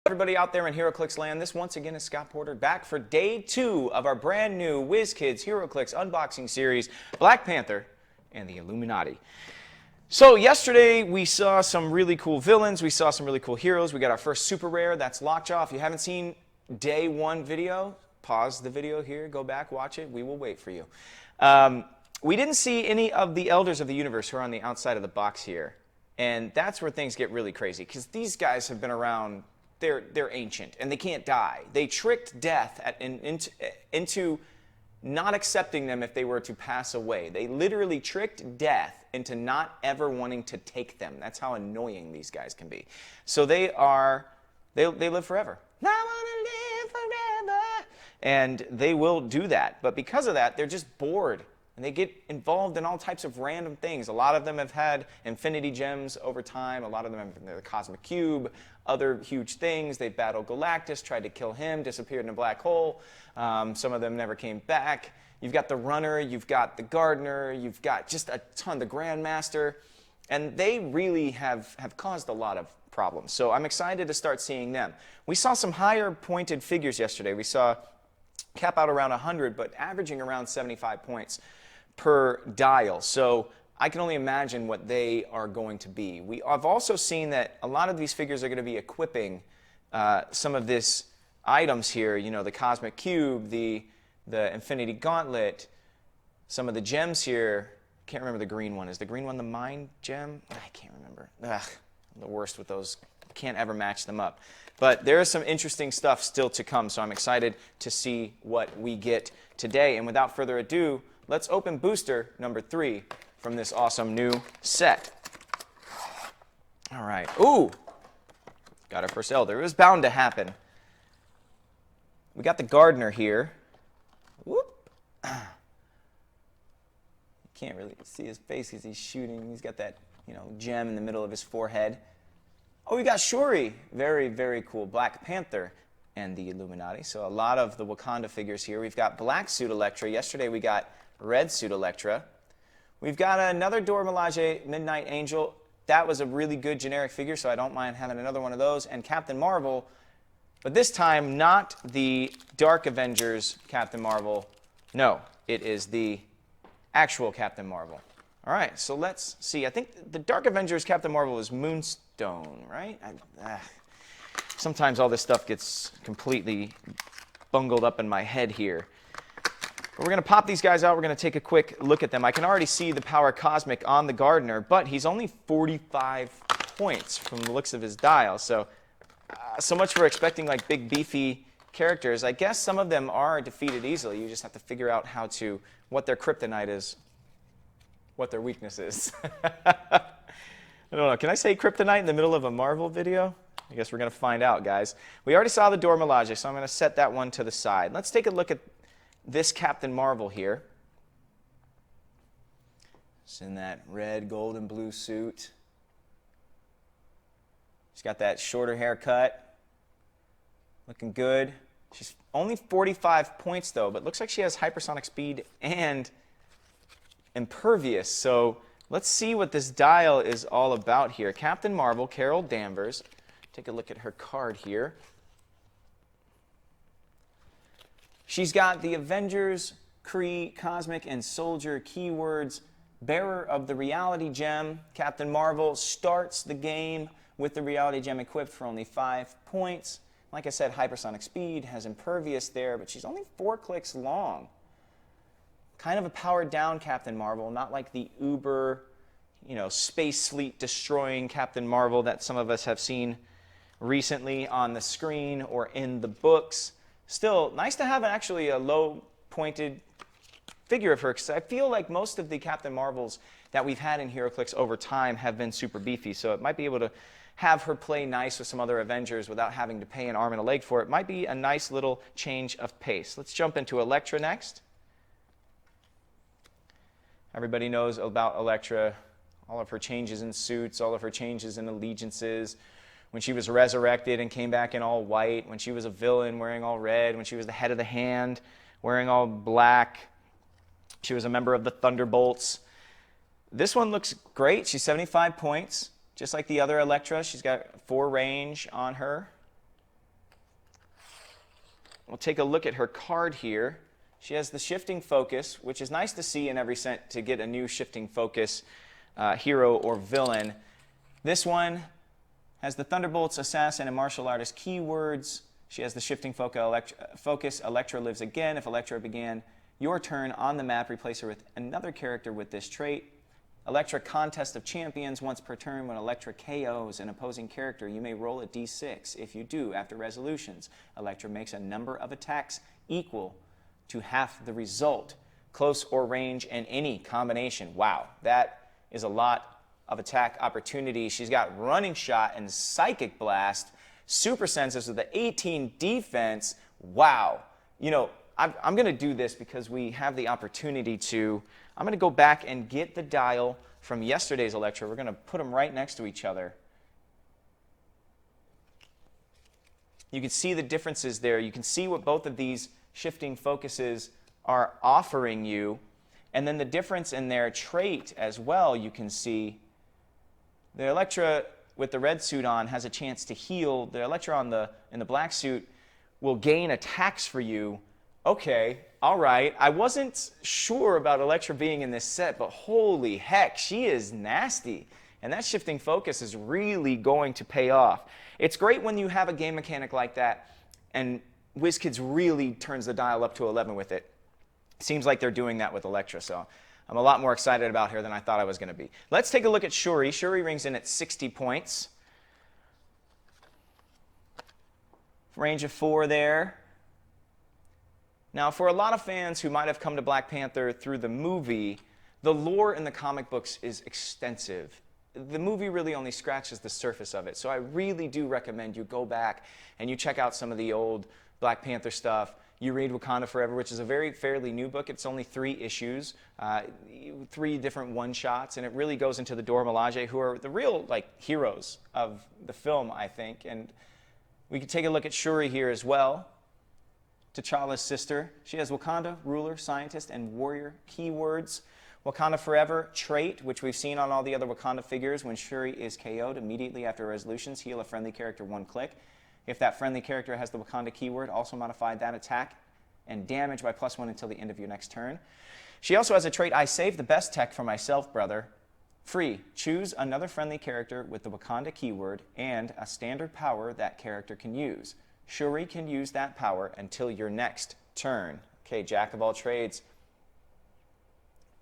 Everybody out there in HeroClix land, this once again is Scott Porter back for day 2 of our brand new WizKids HeroClix unboxing series, Black Panther and the Illuminati. So yesterday we saw some really cool villains, we saw some really cool heroes, we got our first super rare, that's Lockjaw. If you haven't seen day 1 video, pause the video here, go back, watch it, we will wait for you. We didn't see any of the Elders of the Universe who are on the outside of the box here, and that's where things get really crazy, because these guys have been around. They're ancient, and they can't die. They tricked death into not accepting them if they were to pass away. They literally tricked death into not ever wanting to take them. That's how annoying these guys can be. So they live forever. I want to live forever. And they will do that. But because of that, they're just bored. And they get involved in all types of random things. A lot of them have had infinity gems over time. A lot of them have the cosmic cube, other huge things. They've battled Galactus, tried to kill him, disappeared in a black hole. Some of them never came back. You've got the Runner, you've got the Gardner, you've got just a ton, the Grandmaster. And they really have caused a lot of problems. So I'm excited to start seeing them. We saw some higher pointed figures yesterday. We saw cap out around 100, but averaging around 75 points per dial. So I can only imagine what they are going to be. I've also seen that a lot of these figures are going to be equipping some of these items here, you know, the Cosmic Cube, the Infinity Gauntlet, some of the gems here. Can't remember the green one. Is the green one the Mind Gem? I can't remember. Ugh, I'm the worst with those. Can't ever match them up. But there is some interesting stuff still to come, so I'm excited to see what we get today. And without further ado, let's open booster number 3 from this awesome new set. All right. Ooh! Got our first Elder. It was bound to happen. We got the Gardner here. Whoop! You can't really see his face because he's shooting. He's got that, you know, gem in the middle of his forehead. Oh, we got Sheree. Very, very cool. Black Panther and the Illuminati. So a lot of the Wakanda figures here. We've got black suit Elektra. Yesterday we got red suit Elektra. We've got another Dora Milaje Midnight Angel. That was a really good generic figure, so I don't mind having another one of those. And Captain Marvel, but this time not the Dark Avengers Captain Marvel. No, it is the actual Captain Marvel. All right, so let's see. I think the Dark Avengers Captain Marvel is Moonstone, right? Sometimes all this stuff gets completely bungled up in my head here. But we're going to pop these guys out. We're going to take a quick look at them. I can already see the Power Cosmic on the Gardner, but he's only 45 points from the looks of his dial. So much for expecting like big, beefy characters. I guess some of them are defeated easily. You just have to figure out what their kryptonite is, what their weakness is. I don't know. Can I say kryptonite in the middle of a Marvel video? I guess we're going to find out, guys. We already saw the Dora Milaje, so I'm going to set that one to the side. Let's take a look at this Captain Marvel here. It's in that red, gold, and blue suit. She's got that shorter haircut. Looking good. She's only 45 points, though, but looks like she has hypersonic speed and impervious. So let's see what this dial is all about here. Captain Marvel, Carol Danvers. Take a look at her card here. She's got the Avengers, Kree, Cosmic, and Soldier keywords. Bearer of the Reality Gem, Captain Marvel starts the game with the Reality Gem equipped for only 5 points. Like I said, hypersonic speed, has impervious there, but she's only 4 clicks long. Kind of a powered down Captain Marvel, not like the uber, you know, space fleet destroying Captain Marvel that some of us have seen recently on the screen or in the books. Still, nice to have actually a low-pointed figure of her, because I feel like most of the Captain Marvels that we've had in HeroClix over time have been super beefy, so it might be able to have her play nice with some other Avengers without having to pay an arm and a leg for it. Might be a nice little change of pace. Let's jump into Elektra next. Everybody knows about Elektra, all of her changes in suits, all of her changes in allegiances. When she was resurrected and came back in all white, when she was a villain wearing all red, when she was the head of the hand wearing all black, she was a member of the Thunderbolts. This one looks great. She's 75 points, just like the other Elektra. She's got 4 range on her. we'll take a look at her card here. She has the shifting focus, which is nice to see in every set to get a new shifting focus hero or villain. This one has the Thunderbolts, Assassin, and Martial Artist keywords. She has the shifting focus. Elektra lives again. If Elektra began your turn on the map, replace her with another character with this trait. Elektra Contest of Champions. Once per turn, when Elektra KOs an opposing character, you may roll a d6. If you do, after resolutions, Elektra makes a number of attacks equal to half the result. Close or range and any combination. Wow, that is a lot of attack opportunity. She's got Running Shot and Psychic Blast. Super Senses with the 18 defense. Wow. You know, I'm going to do this because we have the opportunity to. I'm going to go back and get the dial from yesterday's Elektra. We're going to put them right next to each other. You can see the differences there. You can see what both of these shifting focuses are offering you. And then the difference in their trait as well, you can see. The Elektra with the red suit on has a chance to heal. The Elektra in the black suit will gain attacks for you. Okay, all right. I wasn't sure about Elektra being in this set, but holy heck, she is nasty. And that shifting focus is really going to pay off. It's great when you have a game mechanic like that and WizKids really turns the dial up to 11 with it. Seems like they're doing that with Elektra, so I'm a lot more excited about her than I thought I was going to be. Let's take a look at Sheree. Sheree rings in at 60 points. Range of 4 there. Now, for a lot of fans who might have come to Black Panther through the movie, the lore in the comic books is extensive. The movie really only scratches the surface of it, so I really do recommend you go back and you check out some of the old Black Panther stuff. You read Wakanda Forever, which is a fairly new book. It's only 3 issues, 3 different one-shots, and it really goes into the Dora Milaje, who are the real heroes of the film, I think. And we can take a look at Shuri here as well. T'Challa's sister. She has Wakanda, ruler, scientist, and warrior keywords. Wakanda Forever trait, which we've seen on all the other Wakanda figures. When Shuri is KO'd, immediately after resolutions, heal a friendly character 1 click. If that friendly character has the Wakanda keyword, also modify that attack and damage by +1 until the end of your next turn. She also has a trait, I save the best tech for myself, brother. Free. Choose another friendly character with the Wakanda keyword and a standard power that character can use. Shuri can use that power until your next turn. Okay, jack of all trades.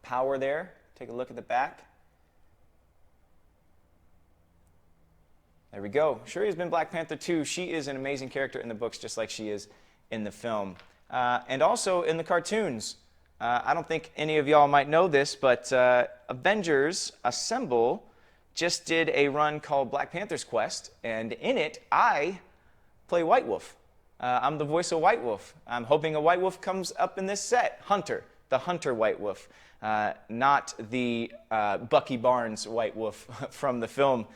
Power there. Take a look at the back. There we go. Shuri has been Black Panther too. She is an amazing character in the books, just like she is in the film. And also in the cartoons. I don't think any of y'all might know this, but Avengers Assemble just did a run called Black Panther's Quest, and in it, I play White Wolf. I'm the voice of White Wolf. I'm hoping a White Wolf comes up in this set. Hunter, the Hunter White Wolf, not the Bucky Barnes White Wolf from the film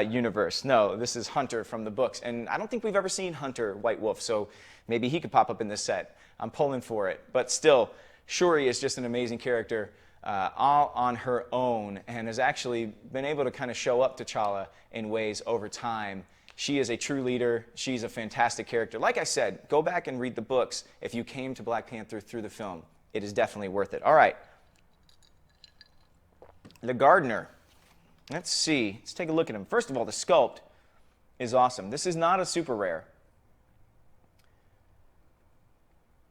universe. No, this is Hunter from the books. And I don't think we've ever seen Hunter White Wolf, so maybe he could pop up in this set. I'm pulling for it. But still, Shuri is just an amazing character all on her own and has actually been able to kind of show up T'Challa in ways over time. She is a true leader. She's a fantastic character. Like I said, go back and read the books if you came to Black Panther through the film. It is definitely worth it. All right. The Gardner. Let's see. Let's take a look at him. First of all, the sculpt is awesome. This is not a super rare.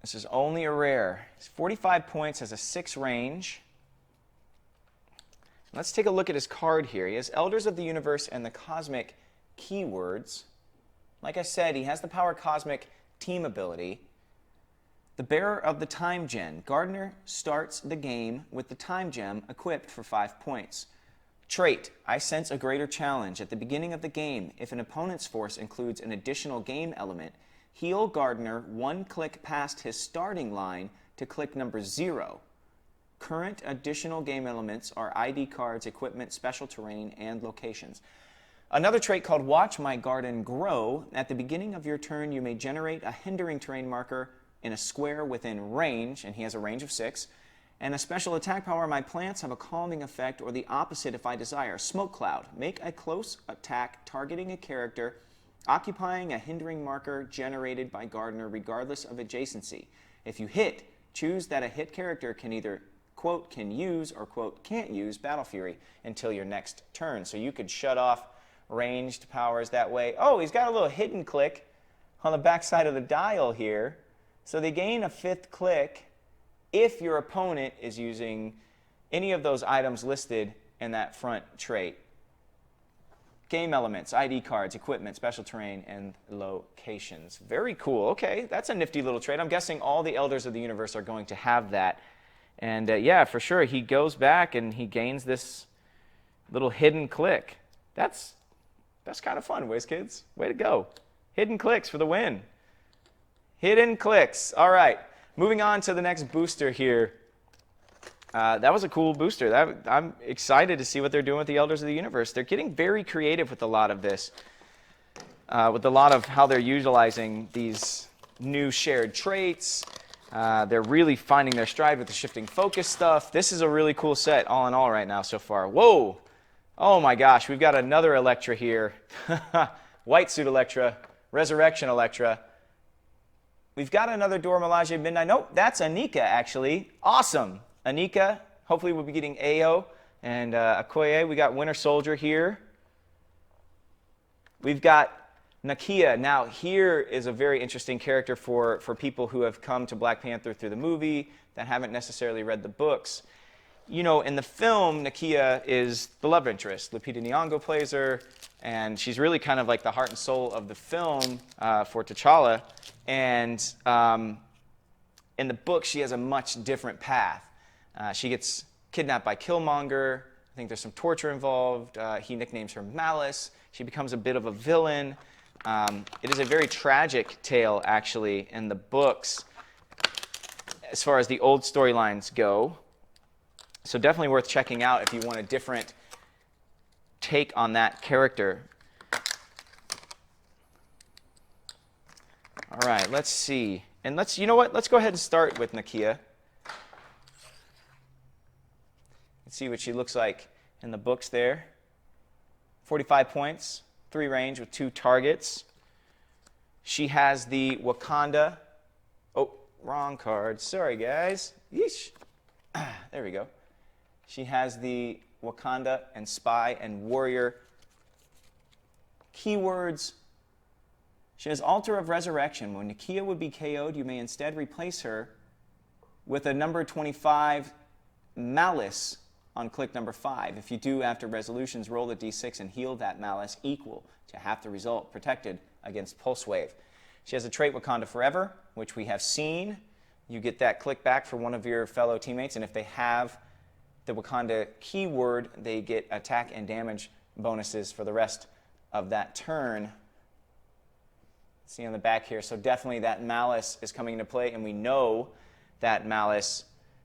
This is only a rare. He's 45 points, has a 6 range. Let's take a look at his card here. He has Elders of the Universe and the Cosmic keywords. Like I said, he has the Power Cosmic team ability. The Bearer of the Time Gem. Gardner starts the game with the Time Gem equipped for 5 points. Trait, I sense a greater challenge. At the beginning of the game, if an opponent's force includes an additional game element, heal Gardner 1 click past his starting line to click number 0. Current additional game elements are ID cards, equipment, special terrain, and locations. Another trait called Watch My Garden Grow. At the beginning of your turn, you may generate a hindering terrain marker in a square within range, and he has a range of 6. And a special attack power, my plants have a calming effect, or the opposite if I desire. Smoke Cloud. Make a close attack targeting a character occupying a hindering marker generated by Gardner regardless of adjacency. If you hit, choose that a hit character can either, quote, can use or, quote, can't use Battle Fury until your next turn. So you could shut off ranged powers that way. Oh, he's got a little hidden click on the back side of the dial here. So they gain a 5th click if your opponent is using any of those items listed in that front trait. Game elements, ID cards, equipment, special terrain, and locations. Very cool. Okay, that's a nifty little trait. I'm guessing all the Elders of the Universe are going to have that. And yeah, for sure, he goes back and he gains this little hidden click. That's kind of fun, WizKids. Way to go. Hidden clicks for the win. Hidden clicks. All right, moving on to the next booster here. That was a cool booster. I'm excited to see what they're doing with the Elders of the Universe. They're getting very creative with a lot of this, with a lot of how they're utilizing these new shared traits. They're really finding their stride with the shifting focus stuff. This is a really cool set all in all right now so far. Whoa! Oh my gosh, we've got another Elektra here. White suit Elektra, Resurrection Elektra. We've got another Dora Milaje Midnight. Nope, that's Anika actually. Awesome. Anika, hopefully we'll be getting Ao and Okoye. We got Winter Soldier here. We've got Nakia. Now, here is a very interesting character for people who have come to Black Panther through the movie that haven't necessarily read the books. You know, in the film, Nakia is the love interest. Lupita Nyong'o plays her, and she's really kind of like the heart and soul of the film for T'Challa. And in the book, she has a much different path. She gets kidnapped by Killmonger. I think there's some torture involved. He nicknames her Malice. She becomes a bit of a villain. It is a very tragic tale, actually, in the books as far as the old storylines go. So definitely worth checking out if you want a different take on that character. All right, let's see. And you know what? Let's go ahead and start with Nakia. Let's see what she looks like in the books there. 45 points, 3 range with 2 targets. She has the Wakanda. Oh, wrong card. Sorry, guys. Yeesh. There we go. She has the Wakanda and Spy and Warrior keywords. She has Altar of Resurrection. When Nakia would be KO'd, you may instead replace her with a number 25 Malice on click number 5. If you do, after resolutions, roll the d6 and heal that Malice equal to half the result, protected against Pulse Wave. She has a trait Wakanda Forever, which we have seen. You get that click back for one of your fellow teammates, and if they have the Wakanda keyword, they get attack and damage bonuses for the rest of that turn. See on the back here, so definitely that Malice is coming into play, and we know that Malice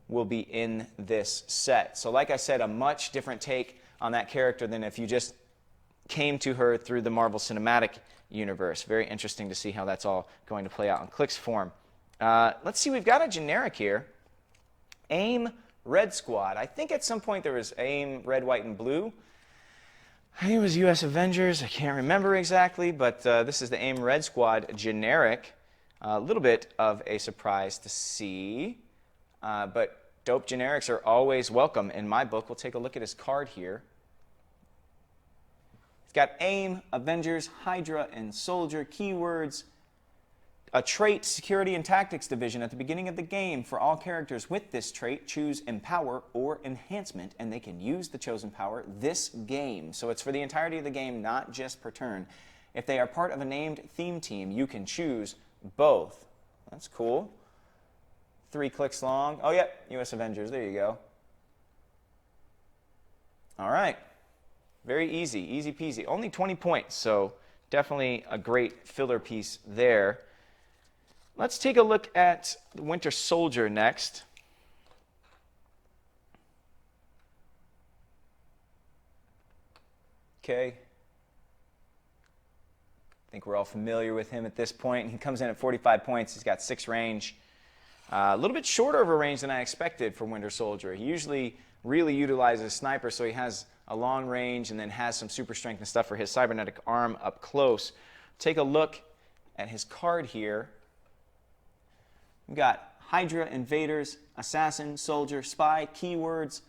will be in this set. So like I said, a much different take on that character than if you just came to her through the Marvel Cinematic Universe. Very interesting to see how that's all going to play out in Click's form. Let's see, we've got a generic here. AIM Red Squad. I think at some point there was AIM Red, White, and Blue. I think it was US Avengers. I can't remember exactly, but this is the AIM Red Squad generic. A little bit of a surprise to see, but dope generics are always welcome in my book. We'll take a look at his card here. It's got AIM, Avengers, Hydra, and Soldier keywords. A trait, Security and Tactics Division. At the beginning of the game, for all characters with this trait, choose Empower or Enhancement, and they can use the chosen power this game. So it's for the entirety of the game, not just per turn. If they are part of a named theme team, you can choose both. That's cool. 3 clicks long. Oh, yeah, US Avengers. There you go. All right. Very easy. Easy peasy. Only 20 points, so definitely a great filler piece there. Let's take a look at the Winter Soldier next. Okay. I think we're all familiar with him at this point. He comes in at 45 points. He's got 6 range. A little bit shorter of a range than I expected for Winter Soldier. He usually really utilizes Sniper, so he has a long range and then has some super strength and stuff for his cybernetic arm up close. take a look at his card here. We've got Hydra, Invaders, Assassin, Soldier, Spy, Keywords,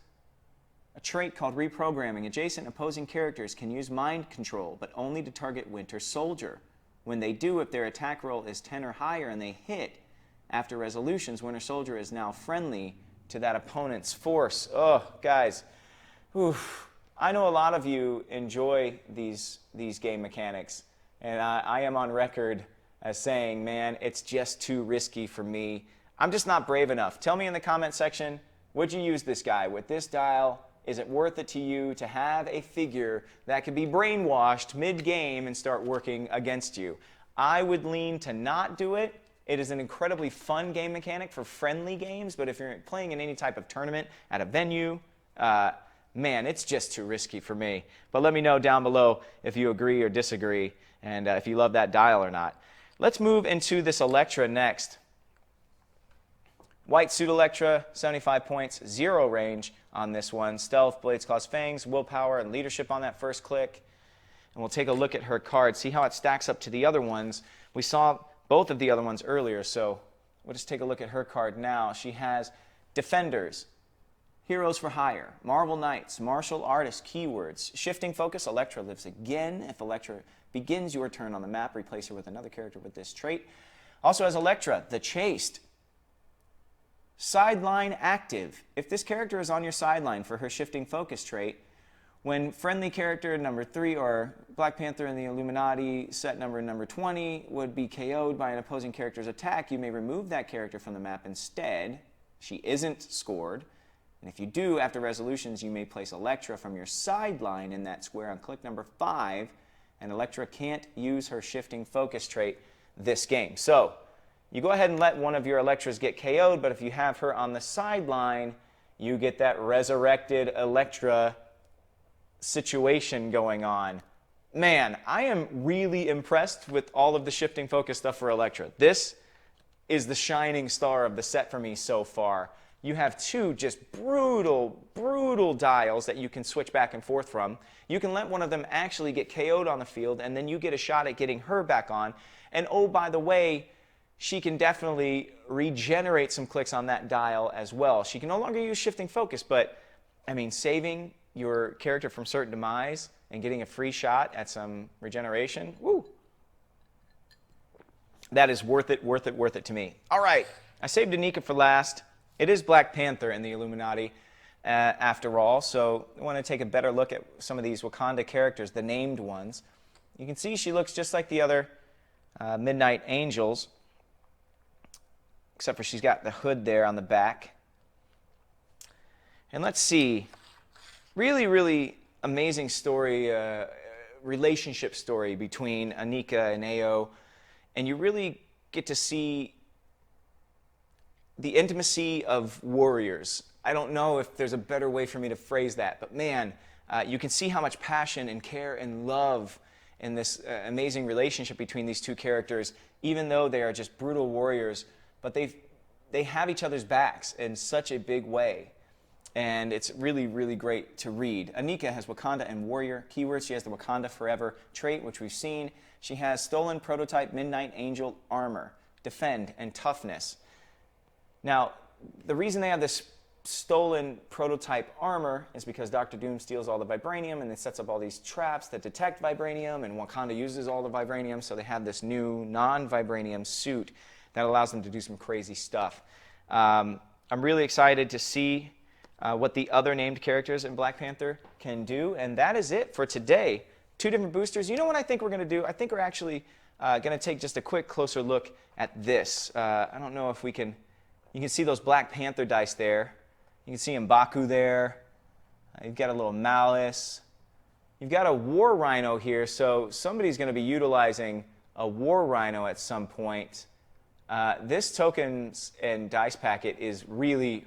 a trait called Reprogramming. Adjacent opposing characters can use mind control, but only to target Winter Soldier. When they do, if their attack roll is 10 or higher and they hit, after resolutions, Winter Soldier is now friendly to that opponent's force. Oh, guys. Oof. I know a lot of you enjoy these game mechanics, and I am on record as saying, man, it's just too risky for me. I'm just not brave enough. Tell me in the comment section, would you use this guy with this dial? Is it worth it to you to have a figure that could be brainwashed mid-game and start working against you? I would lean to not do it. It is an incredibly fun game mechanic for friendly games, but if you're playing in any type of tournament at a venue, man, it's just too risky for me. But let me know down below if you agree or disagree, and if you love that dial or not. Let's move into this Elektra next. White suit Elektra, 75 points, 0 range on this one. Stealth, Blades, Claws, Fangs, Willpower, and Leadership on that first click. And we'll take a look at her card, see how it stacks up to the other ones. We saw both of the other ones earlier, so we'll just take a look at her card now. She has Defenders, Heroes for Hire, Marvel Knights, Martial Artist, Keywords, Shifting Focus. Elektra lives again. If Elektra begins your turn on the map, replace her with another character with this trait. Also has Elektra, the Chaste, Sideline Active. If this character is on your sideline for her Shifting Focus trait, when friendly character number 3 or Black Panther and the Illuminati set number 20 would be KO'd by an opposing character's attack, you may remove that character from the map instead. She isn't scored. And if you do, after resolutions, you may place Elektra from your sideline in that square on click number 5, and Elektra can't use her Shifting Focus trait this game. So you go ahead and let one of your Elektras get KO'd, but if you have her on the sideline, you get that resurrected Elektra situation going on. Man, I am really impressed with all of the Shifting Focus stuff for Elektra. This is the shining star of the set for me so far. You have 2 just brutal dials that you can switch back and forth from. You can let one of them actually get KO'd on the field, and then you get a shot at getting her back on. And oh, by the way, she can definitely regenerate some clicks on that dial as well. She can no longer use Shifting Focus, but, I mean, saving your character from certain demise and getting a free shot at some regeneration, woo! That is worth it to me. All right, I saved Nakia for last. It is Black Panther and the Illuminati, after all, so I want to take a better look at some of these Wakanda characters, the named ones. You can see she looks just like the other Midnight Angels, except for she's got the hood there on the back. And let's see, really amazing story, relationship story between Nakia and Ao, and you really get to see the intimacy of warriors. I don't know if there's a better way for me to phrase that, but man, you can see how much passion and care and love in this amazing relationship between these 2 characters, even though they are just brutal warriors, but they have each other's backs in such a big way. And it's really great to read. Nakia has Wakanda and Warrior keywords. She has the Wakanda Forever trait, which we've seen. She has Stolen Prototype Midnight Angel Armor, Defend, and Toughness. Now, the reason they have this stolen prototype armor is because Dr. Doom steals all the vibranium and it sets up all these traps that detect vibranium, and Wakanda uses all the vibranium, so they have this new non-vibranium suit that allows them to do some crazy stuff. I'm really excited to see what the other named characters in Black Panther can do, and that is it for today. 2 different boosters. You know what I think we're going to do? I think we're actually going to take just a quick closer look at this. I don't know if we can... You can see those Black Panther dice there. You can see M'Baku there. You've got a little Malice. You've got a War Rhino here, so somebody's going to be utilizing a War Rhino at some point. This tokens and dice packet is really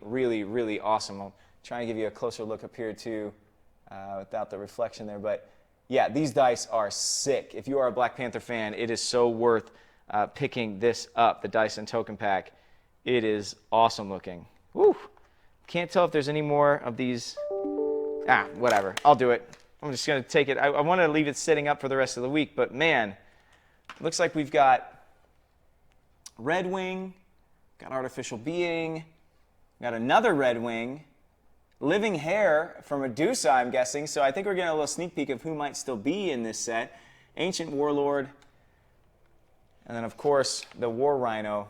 awesome. I'll try and give you a closer look up here too without the reflection there. But yeah, these dice are sick. If you are a Black Panther fan, it is so worth picking this up, the dice and token pack. It is awesome looking. Woo! Can't tell if there's any more of these. Whatever. I'll do it. I'm just going to take it. I want to leave it sitting up for the rest of the week, but man, Looks like we've got Red Wing, got Artificial Being, got another Red Wing, Living Hair from Medusa, I'm guessing. So I think we're getting a little sneak peek of who might still be in this set. Ancient Warlord, and then of course the War Rhino,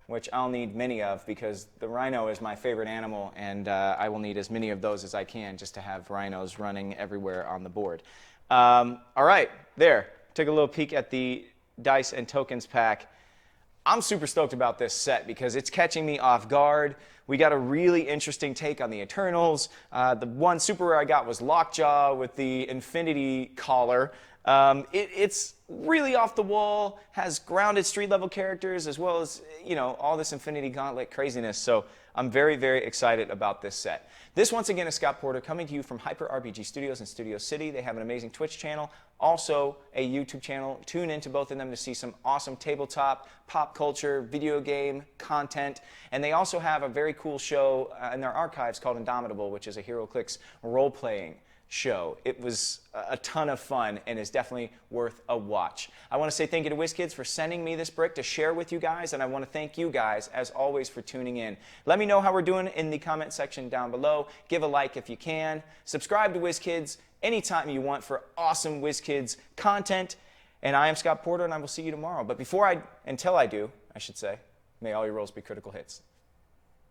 which I'll need many of because the rhino is my favorite animal, and I will need as many of those as I can just to have rhinos running everywhere on the board. All right, there. Take a little peek at the dice and tokens pack. I'm super stoked about this set because it's catching me off guard. We got a really interesting take on the Eternals. The one super rare I got was Lockjaw with the Infinity Collar. It's really off the wall, has grounded street level characters as well as, you know, all this Infinity Gauntlet craziness. So I'm very, very excited about this set. This once again is Scott Porter coming to you from Hyper RPG Studios in Studio City. They have an amazing Twitch channel, also a YouTube channel. Tune into both of them to see some awesome tabletop, pop culture, video game content. And they also have a very cool show in their archives called Indomitable, which is a HeroClix role-playing show. It was a ton of fun and is definitely worth a watch. I want to say thank you to WizKids for sending me this brick to share with you guys, and I want to thank you guys, as always, for tuning in. Let me know how we're doing in the comment section down below. Give a like if you can. Subscribe to WizKids anytime you want for awesome WizKids content. And I am Scott Porter, and I will see you tomorrow. But until I do, I should say, may all your rolls be critical hits.